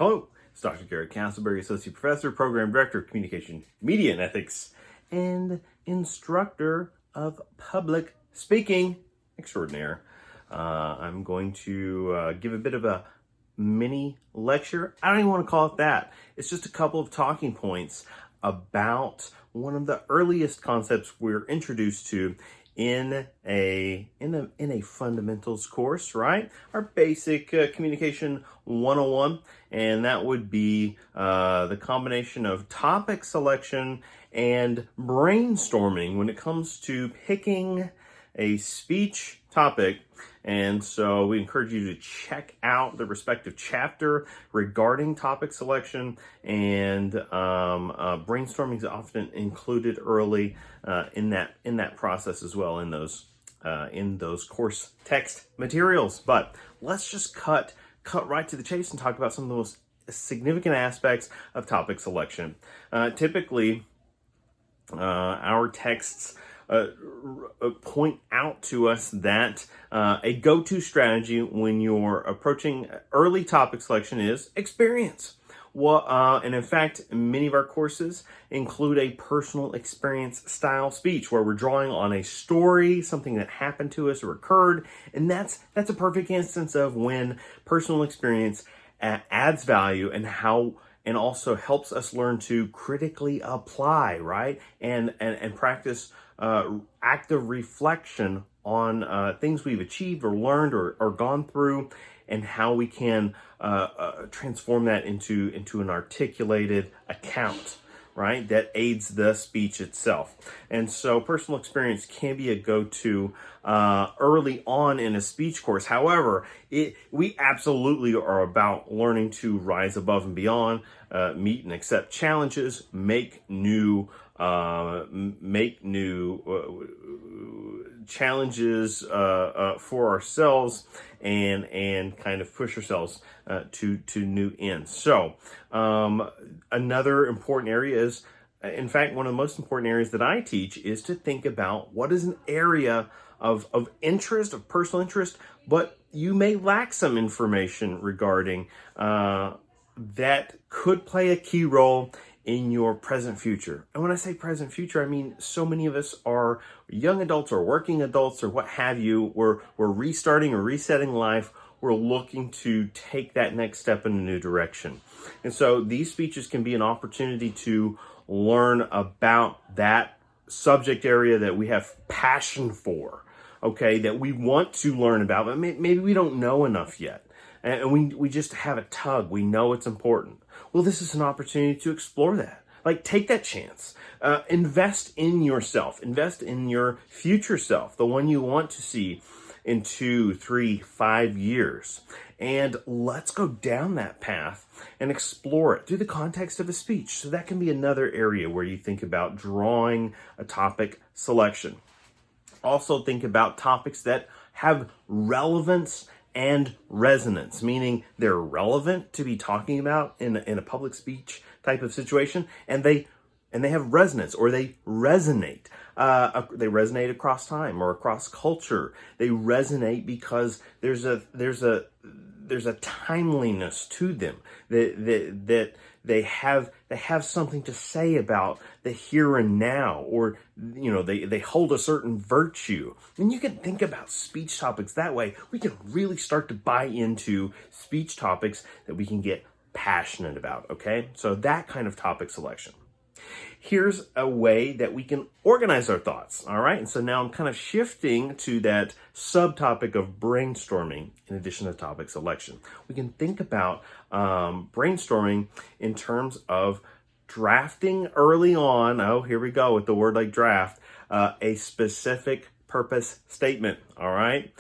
Hello, it's Dr. Garret, Castleberry, Associate Professor, Program Director of Communication, Media, and Ethics, and Instructor of Public Speaking Extraordinaire. I'm going to give a bit of a mini lecture. I don't even want to call it that. It's just a couple of talking points about one of the earliest concepts we're introduced to in a fundamentals course, right? Our basic communication 101, and that would be the combination of topic selection and brainstorming when it comes to picking a speech topic. And so we encourage you to check out the respective chapter regarding topic selection, and brainstorming is often included early in that process as well in those course text materials. But let's just cut right to the chase and talk about some of the most significant aspects of topic selection. Typically, our texts point out to us that a go-to strategy when you're approaching early topic selection is experience. And in fact, many of our courses include a personal experience style speech where we're drawing on a story, something that happened to us or occurred, and that's a perfect instance of when personal experience adds value and also helps us learn to critically apply, right? And practice active reflection on things we've achieved or learned or gone through, and how we can transform that into an articulated account, right? That aids the speech itself. And so personal experience can be a go-to early on in a speech course. However, we absolutely are about learning to rise above and beyond, meet and accept challenges, make new challenges for ourselves, and kind of push ourselves to new ends. So another important area is, in fact, one of the most important areas that I teach is to think about what is an area of interest, of personal interest, but you may lack some information regarding that could play a key role in your present future. And when I say present future, I mean so many of us are young adults or working adults or what have you. We're restarting or resetting life. We're looking to take that next step in a new direction. And so these speeches can be an opportunity to learn about that subject area that we have passion for, okay, that we want to learn about, but maybe we don't know enough yet. And we just have a tug. We know it's important. Well, this is an opportunity to explore that. Like, take that chance. Invest in yourself. Invest in your future self, the one you want to see in 2, 3, 5 years. And let's go down that path and explore it through the context of a speech. So that can be another area where you think about drawing a topic selection. Also think about topics that have relevance and resonance, meaning they're relevant to be talking about in a public speech type of situation, and they have resonance, or they resonate. They resonate across time or across culture. They resonate because there's a timeliness to them that they have something to say about the here and now, or they hold a certain virtue. And you can think about speech topics that way. We can really start to buy into speech topics that we can get passionate about, okay? So that kind of topic selection. Here's a way that we can organize our thoughts, all right? And so now I'm kind of shifting to that subtopic of brainstorming in addition to topic selection. We can think about brainstorming in terms of drafting early on. Oh, here we go with the word like draft, a specific purpose statement, all right?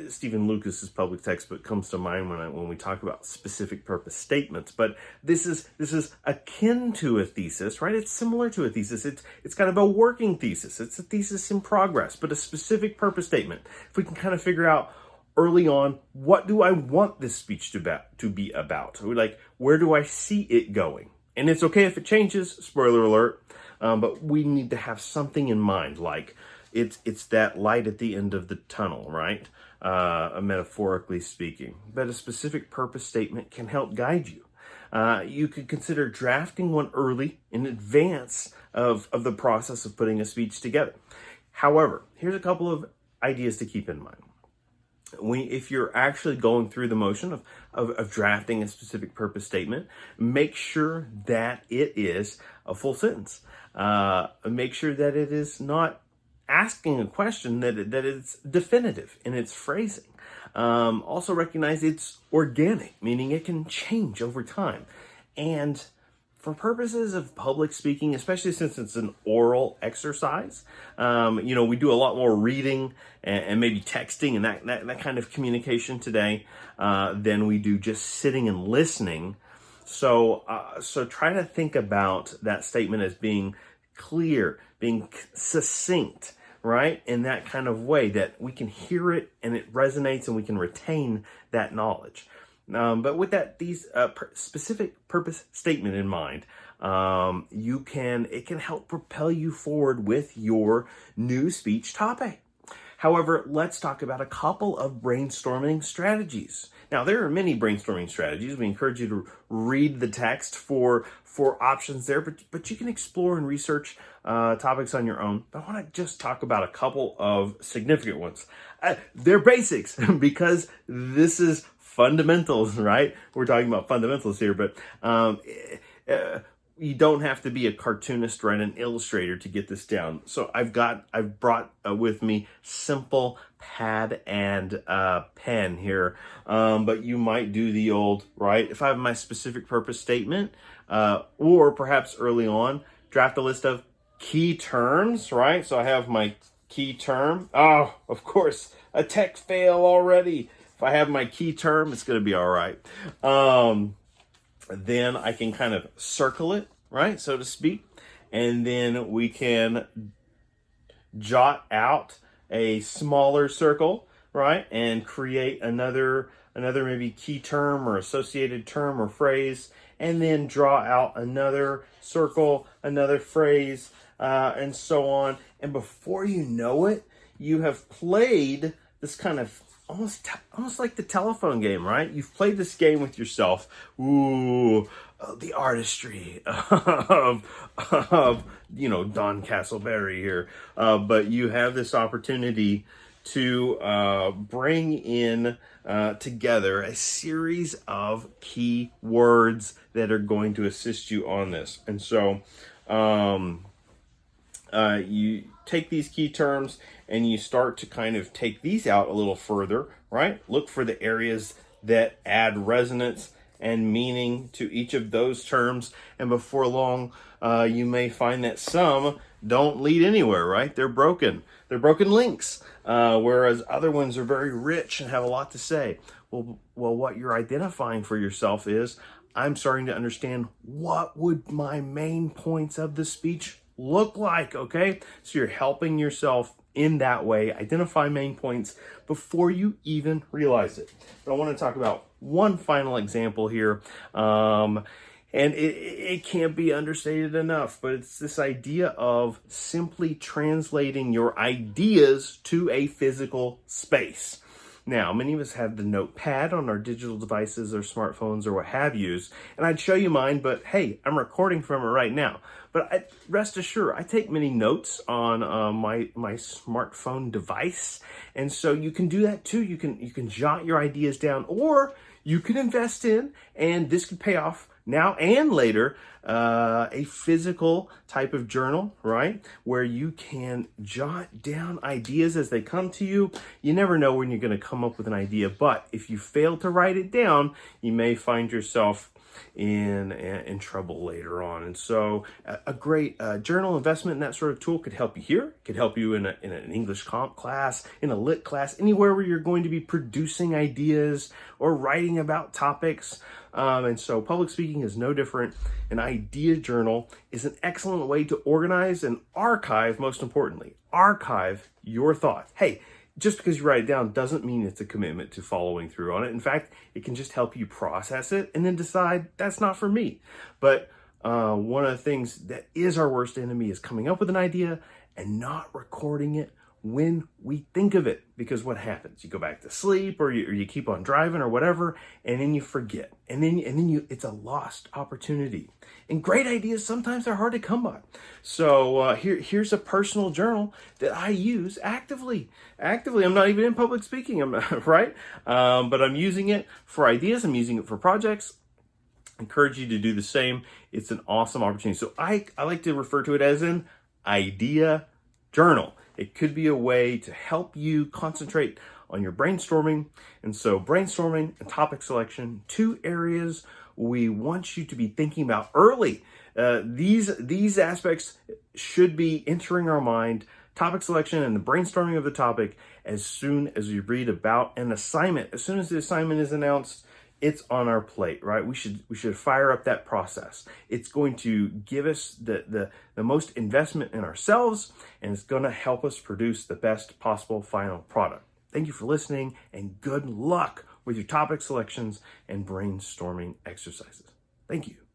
Stephen Lucas's public textbook comes to mind when we talk about specific purpose statements, but this is akin to a thesis, right? It's similar to a thesis. It's kind of a working thesis. It's a thesis in progress, but a specific purpose statement. If we can kind of figure out early on, what do I want this speech to be about? Like, where do I see it going? And it's okay if it changes, spoiler alert, but we need to have something in mind, like it's that light at the end of the tunnel, right? Metaphorically speaking. But a specific purpose statement can help guide you. You could consider drafting one early in advance of the process of putting a speech together. However, here's a couple of ideas to keep in mind. If you're actually going through the motion of drafting a specific purpose statement, make sure that it is a full sentence. Make sure that it is not asking a question, that it's definitive in its phrasing. Also recognize it's organic, meaning it can change over time. And for purposes of public speaking, especially since it's an oral exercise, we do a lot more reading and maybe texting and that kind of communication today than we do just sitting and listening. So try to think about that statement as being clear, being succinct, right? In that kind of way that we can hear it and it resonates and we can retain that knowledge. But with these specific purpose statement in mind, it can help propel you forward with your new speech topic. However, let's talk about a couple of brainstorming strategies. Now, there are many brainstorming strategies. We encourage you to read the text for options there, but you can explore and research topics on your own. But I want to just talk about a couple of significant ones. They're basics because this is fundamentals, right? We're talking about fundamentals here, but you don't have to be a cartoonist or an illustrator to get this down. So I've brought with me simple pad and pen here, but you might do the old, right? If I have my specific purpose statement, or perhaps early on, draft a list of key terms, right? So I have my key term. Oh, of course, a tech fail already. If I have my key term, it's going to be all right. Then I can kind of circle it, right, so to speak. And then we can jot out a smaller circle, right, and create another maybe key term or associated term or phrase, and then draw out another circle, another phrase, and so on. And before you know it, you have played this kind of almost like the telephone game, right? You've played this game with yourself. Ooh, the artistry of Don Castleberry here. But you have this opportunity to bring in together a series of key words that are going to assist you on this. And so you take these key terms and you start to kind of take these out a little further, right? Look for the areas that add resonance and meaning to each of those terms. And before long, you may find that some don't lead anywhere, right? They're broken. They're broken links, whereas other ones are very rich and have a lot to say. Well, what you're identifying for yourself is, I'm starting to understand what would my main points of the speech look like, okay? So you're helping yourself in that way, identify main points before you even realize it. But I want to talk about one final example here, and it can't be understated enough, but it's this idea of simply translating your ideas to a physical space. Now, many of us have the notepad on our digital devices or smartphones or what have yous, and I'd show you mine, but hey, I'm recording from it right now. But rest assured, I take many notes on my smartphone device, and so you can do that too. You can jot your ideas down, or you can invest in, and this could pay off now and later, a physical type of journal, right? Where you can jot down ideas as they come to you. You never know when you're going to come up with an idea, but if you fail to write it down, you may find yourself in trouble later on. And so a great journal investment in that sort of tool could help you here, could help you in an English comp class, in a lit class, anywhere where you're going to be producing ideas or writing about topics. And so public speaking is no different. An idea journal is an excellent way to organize and archive, most importantly, archive your thoughts. Hey, just because you write it down doesn't mean it's a commitment to following through on it. In fact, it can just help you process it and then decide that's not for me. But one of the things that is our worst enemy is coming up with an idea and not recording it when we think of it, because what happens? You go back to sleep, or you keep on driving or whatever, and then you forget, and then it's a lost opportunity. And great ideas sometimes are hard to come by. So here's a personal journal that I use actively. I'm not even in public speaking, I'm not, right? But I'm using it for ideas. I'm using it for projects. I encourage you to do the same. It's an awesome opportunity. So I like to refer to it as an idea journal. It could be a way to help you concentrate on your brainstorming. And so brainstorming and topic selection, two areas we want you to be thinking about early. These aspects should be entering our mind, topic selection and the brainstorming of the topic, as soon as we read about an assignment. As soon as the assignment is announced, it's on our plate, right? We should fire up that process. It's going to give us the most investment in ourselves, and it's going to help us produce the best possible final product. Thank you for listening, and good luck with your topic selections and brainstorming exercises. Thank you.